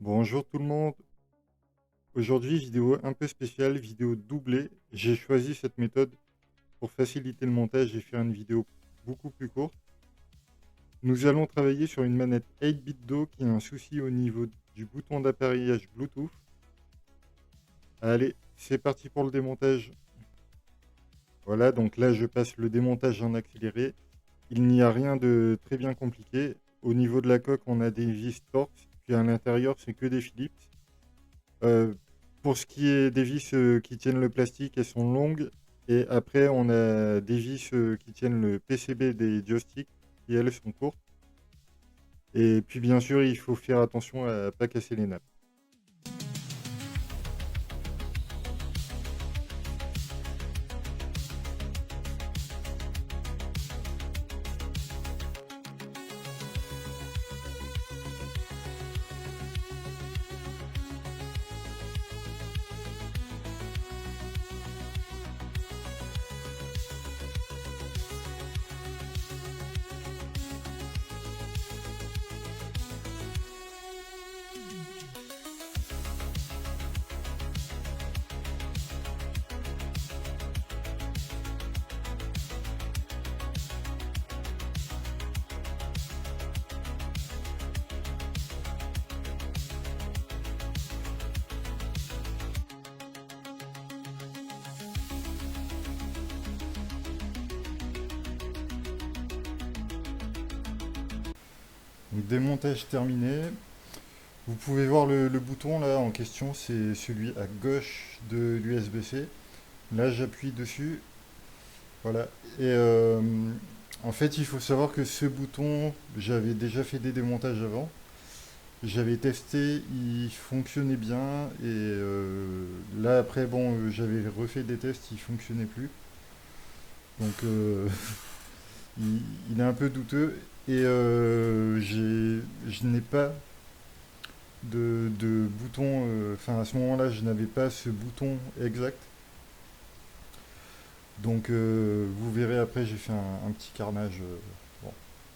Bonjour tout le monde. Aujourd'hui, vidéo un peu spéciale, vidéo doublée. J'ai choisi cette méthode pour faciliter le montage et faire une vidéo beaucoup plus courte. Nous allons travailler sur une manette 8-bit Do qui a un souci au niveau du bouton d'appareillage Bluetooth. Allez, c'est parti pour le démontage. Voilà, donc là je passe le démontage en accéléré. Il n'y a rien de très bien compliqué. Au niveau de la coque, on a des vis Torx, puis à l'intérieur, c'est que des Philips. Euh, pour ce qui est des vis qui tiennent le plastique, elles sont longues. Et après, on a des vis qui tiennent le PCB des joysticks, qui elles sont courtes. Et puis bien sûr, il faut faire attention à ne pas casser les nappes. Donc, démontage terminé. Vous pouvez voir le bouton là en question, c'est celui à gauche de l'USB-C. Là, j'appuie dessus. Voilà. Et en fait, il faut savoir que ce bouton, j'avais déjà fait des démontages avant. J'avais testé, il fonctionnait bien. Et là, après, bon, j'avais refait des tests, il fonctionnait plus. Donc, il, il est un peu douteux. Et je n'ai pas de bouton. Enfin, à ce moment-là, je n'avais pas ce bouton exact. Donc, vous verrez après, j'ai fait un petit carnage. Bon,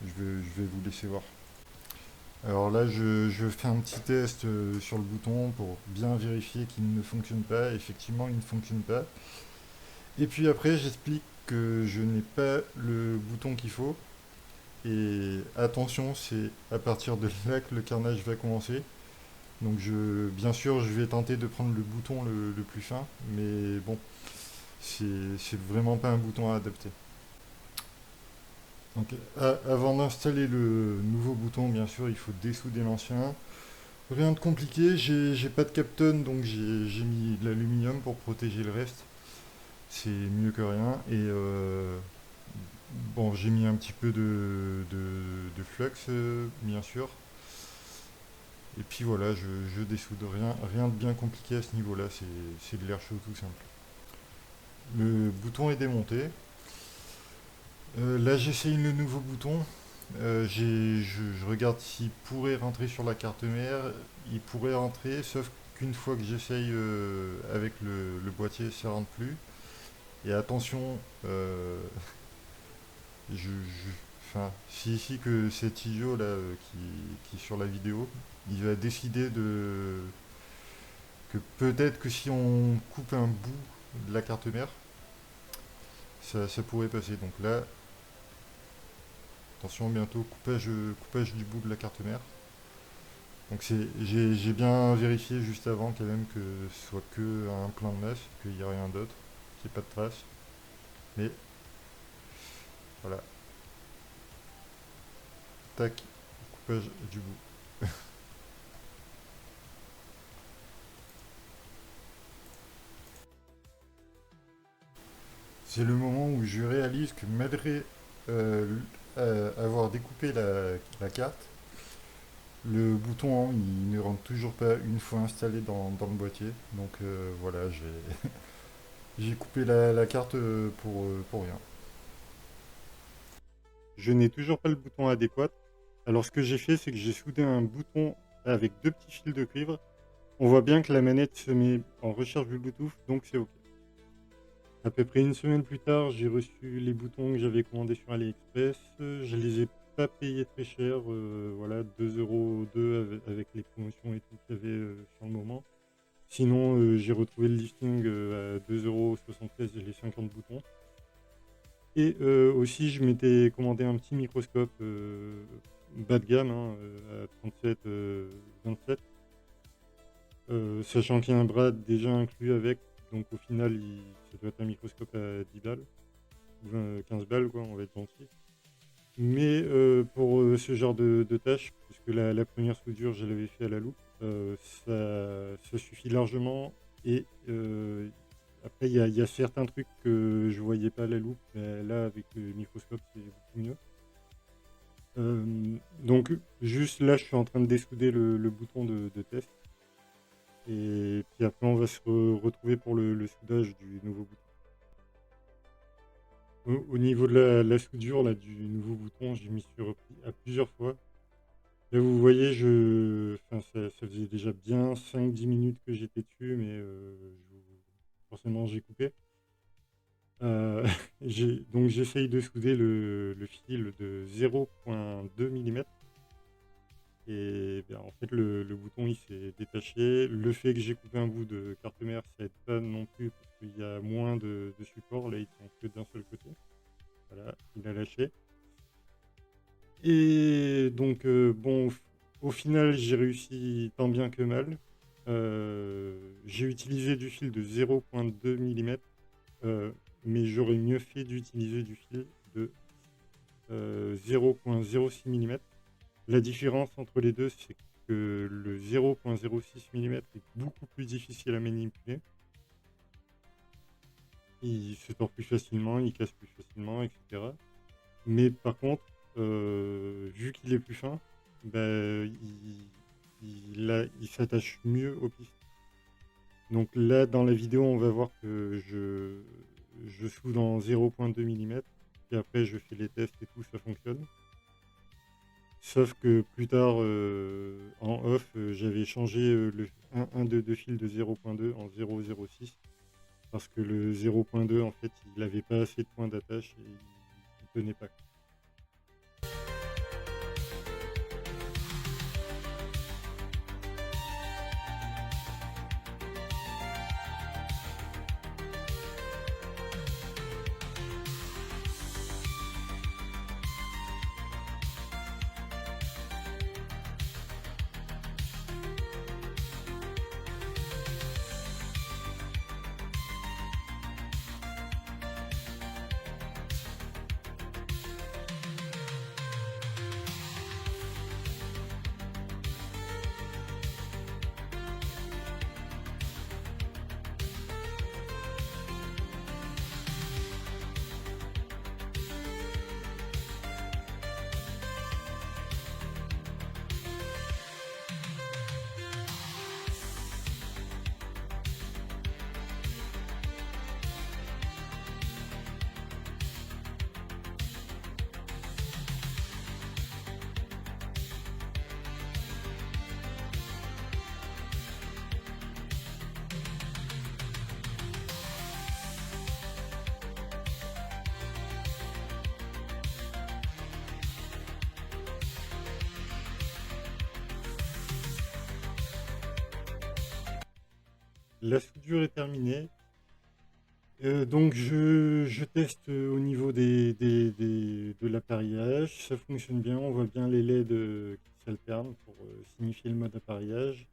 je vais vous laisser voir. Alors là, je fais un petit test sur le bouton pour bien vérifier qu'il ne fonctionne pas. Effectivement, il ne fonctionne pas. Et puis après, j'explique que je n'ai pas le bouton qu'il faut. Et attention, c'est à partir de là que le carnage va commencer. Donc bien sûr, je vais tenter de prendre le bouton le plus fin, mais bon, c'est vraiment pas un bouton à adapter. Donc avant d'installer le nouveau bouton, bien sûr, il faut dessouder l'ancien. Rien de compliqué, j'ai pas de Kapton, donc j'ai mis de l'aluminium pour protéger le reste. C'est mieux que rien. Et bon, j'ai mis un petit peu de flux, bien sûr. Et puis voilà, je dessoude. Rien de bien compliqué à ce niveau-là, c'est de l'air chaud tout simple. Le bouton est démonté. Là, j'essaye le nouveau bouton. Je regarde s'il pourrait rentrer sur la carte mère. Il pourrait rentrer, sauf qu'une fois que j'essaye avec le boîtier, ça rentre plus. Et attention, enfin, si ici que cet idiot là qui est sur la vidéo, il va décider que peut-être que si on coupe un bout de la carte mère, ça pourrait passer. Donc là, attention, bientôt coupage du bout de la carte mère. Donc j'ai bien vérifié juste avant quand même que ce soit que un plein de neuf, qu'il n'y a rien d'autre, qu'il n'y ait pas de trace. Mais voilà, tac, coupage du bout. C'est le moment où je réalise que malgré euh, avoir découpé la carte, le bouton hein, il ne rentre toujours pas une fois installé dans le boîtier. Donc voilà, j'ai coupé la carte pour rien. Je n'ai toujours pas le bouton adéquat. Alors ce que j'ai fait, c'est que j'ai soudé un bouton avec deux petits fils de cuivre. On voit bien que la manette se met en recherche du Bluetooth, donc c'est OK. À peu près une semaine plus tard, j'ai reçu les boutons que j'avais commandés sur AliExpress. Je les ai pas payé très cher, voilà 2,02 € avec les promotions et tout qu'il y avait sur le moment. Sinon, j'ai retrouvé le listing à 2,73 € et les 50 boutons. Et aussi, je m'étais commandé un petit microscope bas de gamme, hein, à 37, 27. Sachant qu'il y a un bras déjà inclus avec, donc au final, ça doit être un microscope à 10 balles, ou 15 balles, quoi, on va être gentil. Mais pour ce genre de tâches, puisque la première soudure, je l'avais fait à la loupe, ça suffit largement. Et après, il y a certains trucs que je voyais pas à la loupe, mais là, avec le microscope, c'est beaucoup mieux. Donc, juste là, je suis en train de dessouder le bouton de test. Et puis après, on va se retrouver pour le soudage du nouveau bouton. Au niveau de la soudure là, du nouveau bouton, je m'y suis repris à plusieurs fois. Là, vous voyez, enfin, ça faisait déjà bien 5-10 minutes que j'étais dessus, mais forcément, j'ai coupé. Donc, j'essaye de souder le fil de 0,2 mm. Et ben, en fait, le bouton il s'est détaché. Le fait que j'ai coupé un bout de carte mère, ça aide pas non plus parce qu'il y a moins de support. Là, il tient que d'un seul côté. Voilà, il a lâché. Et donc, bon, au final, j'ai réussi tant bien que mal. J'ai utilisé du fil de 0,2 mm, mais j'aurais mieux fait d'utiliser du fil de 0,06 mm. La différence entre les deux, c'est que le 0,06 mm est beaucoup plus difficile à manipuler. Il se tord plus facilement, il casse plus facilement, etc. Mais par contre, vu qu'il est plus fin, bah, il s'attache mieux aux pistes. Donc là, dans la vidéo, on va voir que je soude en 0,2 mm. Et après, je fais les tests et tout, ça fonctionne. Sauf que plus tard, en off, j'avais changé un de deux fils de 0,2 en 0,06. Parce que le 0,2, en fait, il n'avait pas assez de points d'attache et il tenait pas. La soudure est terminée. Donc je teste au niveau de l'appareillage. Ça fonctionne bien. On voit bien les LED qui s'alternent pour signifier le mode appareillage.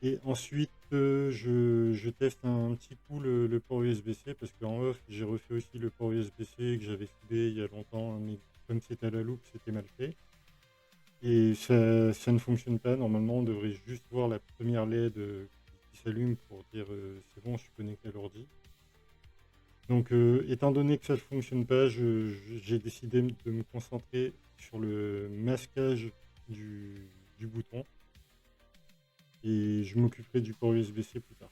Et ensuite, je teste un petit coup le port USB-C parce qu'en off, j'ai refait aussi le port USB-C que j'avais soudé il y a longtemps, mais comme c'était à la loupe, c'était mal fait. Et ça ne fonctionne pas. Normalement, on devrait juste voir la première LED qui s'allume pour dire c'est bon, je suis connecté à l'ordi. Donc, étant donné que ça ne fonctionne pas, j'ai décidé de me concentrer sur le masquage du bouton. Et je m'occuperai du port USB-C plus tard.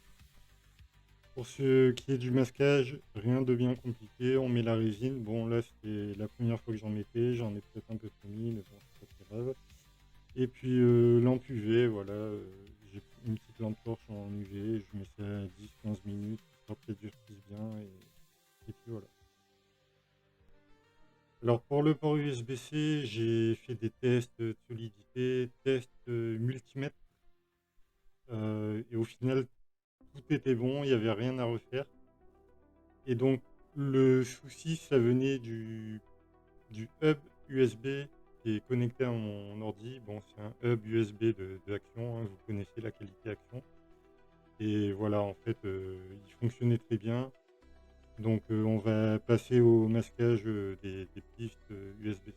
Pour ce qui est du masquage, rien de bien compliqué. On met la résine. Bon, là, c'était la première fois que j'en mettais. J'en ai peut-être un peu trop mis, mais bon, c'est pas très grave. Et puis, lampe UV, voilà. J'ai une petite lampe torche en UV. Je mets ça à 10-15 minutes, histoire que ça durcisse bien. Et puis voilà. Alors, pour le port USB-C, j'ai fait des tests de solidité, tests multimètre, et au final, tout était bon, il n'y avait rien à refaire. Et donc, le souci, ça venait du hub USB qui est connecté à mon ordi. Bon, c'est un hub USB de Action, hein, vous connaissez la qualité Action. Et voilà, en fait, il fonctionnait très bien. Donc, on va passer au masquage des pistes USB-C.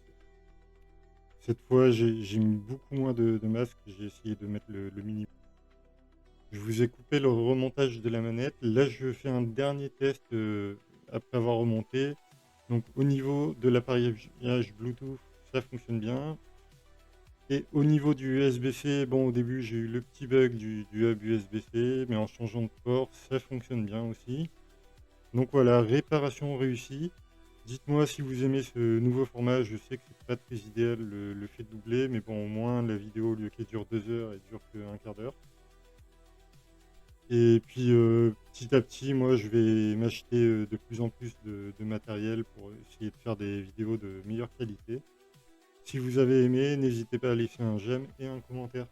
Cette fois, j'ai mis beaucoup moins de masques. J'ai essayé de mettre le minimum. Je vous ai coupé le remontage de la manette. Là, je fais un dernier test après avoir remonté. Donc, au niveau de l'appareillage Bluetooth, ça fonctionne bien. Et au niveau du USB-C, bon, au début, j'ai eu le petit bug du hub USB-C, mais en changeant de port, ça fonctionne bien aussi. Donc voilà, réparation réussie. Dites-moi si vous aimez ce nouveau format. Je sais que c'est pas très idéal le fait de doubler, mais bon, au moins la vidéo, au lieu qu'elle dure 2 heures, elle dure qu'un quart d'heure. Et puis petit à petit, moi, je vais m'acheter de plus en plus de matériel pour essayer de faire des vidéos de meilleure qualité. Si vous avez aimé, n'hésitez pas à laisser un j'aime et un commentaire.